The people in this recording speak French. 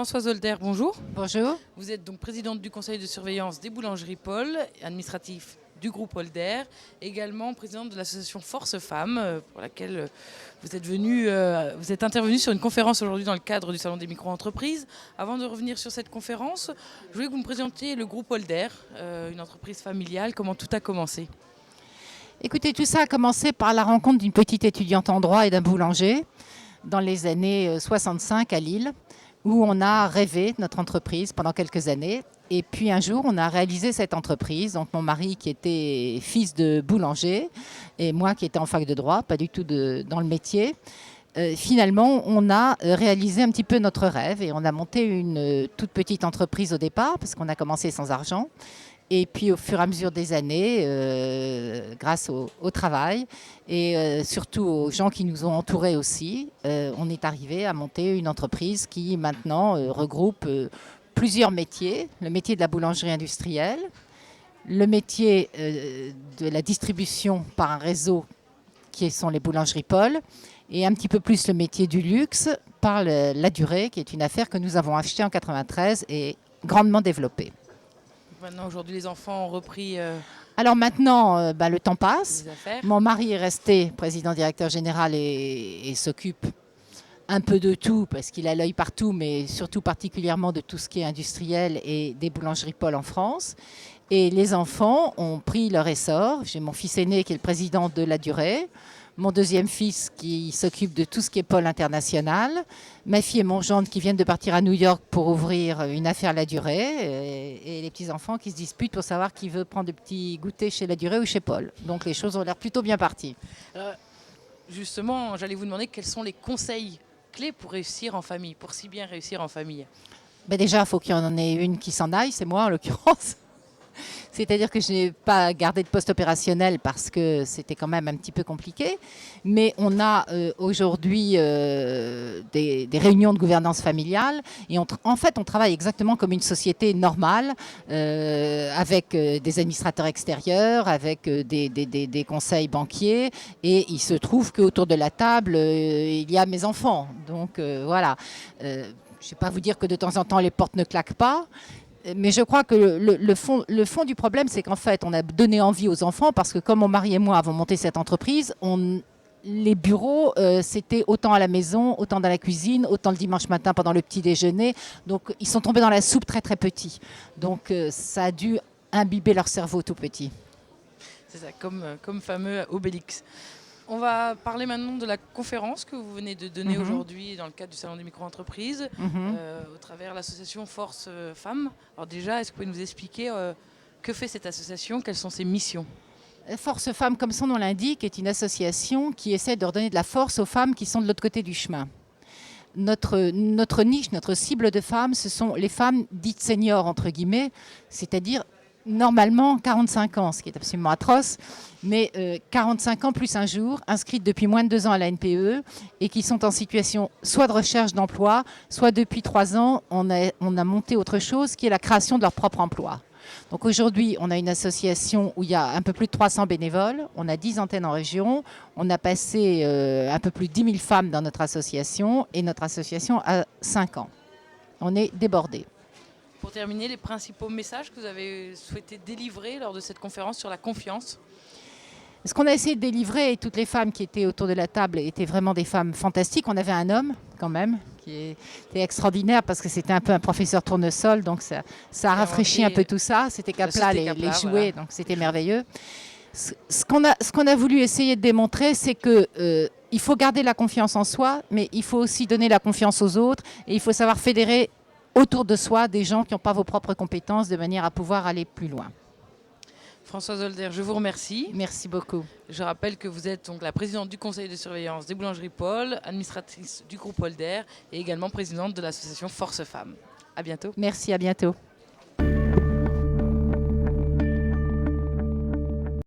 Françoise Holder, bonjour. Bonjour. Vous êtes donc présidente du conseil de surveillance des boulangeries Paul, administratif du groupe Holder, également présidente de l'association Force Femmes, pour laquelle vous êtes intervenue sur une conférence aujourd'hui dans le cadre du Salon des micro-entreprises. Avant de revenir sur cette conférence, je voulais que vous me présentiez le groupe Holder, une entreprise familiale. Comment tout a commencé? Écoutez, tout ça a commencé par la rencontre d'une petite étudiante en droit et d'un boulanger dans les années 65 à Lille, où on a rêvé notre entreprise pendant quelques années. Et puis un jour, on a réalisé cette entreprise. Donc mon mari qui était fils de boulanger et moi qui étais en fac de droit, pas du tout dans le métier. Finalement, on a réalisé un petit peu notre rêve et on a monté une toute petite entreprise au départ parce qu'on a commencé sans argent. Et puis au fur et à mesure des années, grâce au travail et surtout aux gens qui nous ont entourés aussi, on est arrivé à monter une entreprise qui maintenant regroupe plusieurs métiers. Le métier de la boulangerie industrielle, le métier de la distribution par un réseau qui sont les boulangeries Paul, et un petit peu plus le métier du luxe par la durée, qui est une affaire que nous avons achetée en 93 et grandement développée. Maintenant, aujourd'hui, les enfants ont repris Alors maintenant, le temps passe. les affaires. Mon mari est resté président-directeur général et s'occupe un peu de tout parce qu'il a l'œil partout, mais surtout particulièrement de tout ce qui est industriel et des boulangeries Paul en France. Et les enfants ont pris leur essor. J'ai mon fils aîné qui est le président de la durée, mon deuxième fils qui s'occupe de tout ce qui est Paul international, ma fille et mon gendre qui viennent de partir à New York pour ouvrir une affaire La Durée, et les petits-enfants qui se disputent pour savoir qui veut prendre des petits goûters chez La Durée ou chez Paul. Donc les choses ont l'air plutôt bien parties. Justement, j'allais vous demander quels sont les conseils clés pour réussir en famille, pour si bien réussir en famille. Déjà, il faut qu'il y en ait une qui s'en aille, c'est moi en l'occurrence. C'est-à-dire que je n'ai pas gardé de poste opérationnel parce que c'était quand même un petit peu compliqué. Mais on a aujourd'hui des réunions de gouvernance familiale. Et en fait, on travaille exactement comme une société normale, avec des administrateurs extérieurs, avec des conseils banquiers. Et il se trouve qu'autour de la table, il y a mes enfants. Donc voilà. Je ne vais pas vous dire que de temps en temps, les portes ne claquent pas. Mais je crois que le fond du problème, c'est qu'en fait, on a donné envie aux enfants parce que comme mon mari et moi avons monté cette entreprise, les bureaux, c'était autant à la maison, autant dans la cuisine, autant le dimanche matin pendant le petit déjeuner. Donc, ils sont tombés dans la soupe très, très petits. Donc, ça a dû imbiber leur cerveau tout petit. C'est ça, comme fameux Obélix. On va parler maintenant de la conférence que vous venez de donner aujourd'hui dans le cadre du Salon des micro-entreprises, au travers de l'association Force Femmes. Alors déjà, est-ce que vous pouvez nous expliquer que fait cette association, quelles sont ses missions? Force Femmes, comme son nom l'indique, est une association qui essaie de redonner de la force aux femmes qui sont de l'autre côté du chemin. Notre niche, notre cible de femmes, ce sont les femmes dites seniors, entre guillemets, c'est-à-dire normalement 45 ans, ce qui est absolument atroce, mais 45 ans plus un jour, inscrites depuis moins de 2 ans à la NPE et qui sont en situation soit de recherche d'emploi, soit depuis 3 ans, on a monté autre chose qui est la création de leur propre emploi. Donc aujourd'hui, on a une association où il y a un peu plus de 300 bénévoles, on a 10 antennes en région, on a passé un peu plus de 10 000 femmes dans notre association et notre association a 5 ans. On est débordés. Pour terminer, les principaux messages que vous avez souhaité délivrer lors de cette conférence sur la confiance? Ce qu'on a essayé de délivrer, et toutes les femmes qui étaient autour de la table étaient vraiment des femmes fantastiques. On avait un homme, quand même, qui était extraordinaire parce que c'était un peu un professeur tournesol, donc ça a rafraîchi un peu tout ça. C'était Capla, les jouets, voilà. Donc c'était merveilleux. Ce qu'on a voulu essayer de démontrer, c'est que il faut garder la confiance en soi, mais il faut aussi donner la confiance aux autres, et il faut savoir fédérer autour de soi des gens qui n'ont pas vos propres compétences de manière à pouvoir aller plus loin. Françoise Holder, je vous remercie. Merci beaucoup. Je rappelle que vous êtes donc la présidente du conseil de surveillance des boulangeries Paul, administratrice du groupe Holder et également présidente de l'association Force Femmes. À bientôt. Merci, à bientôt.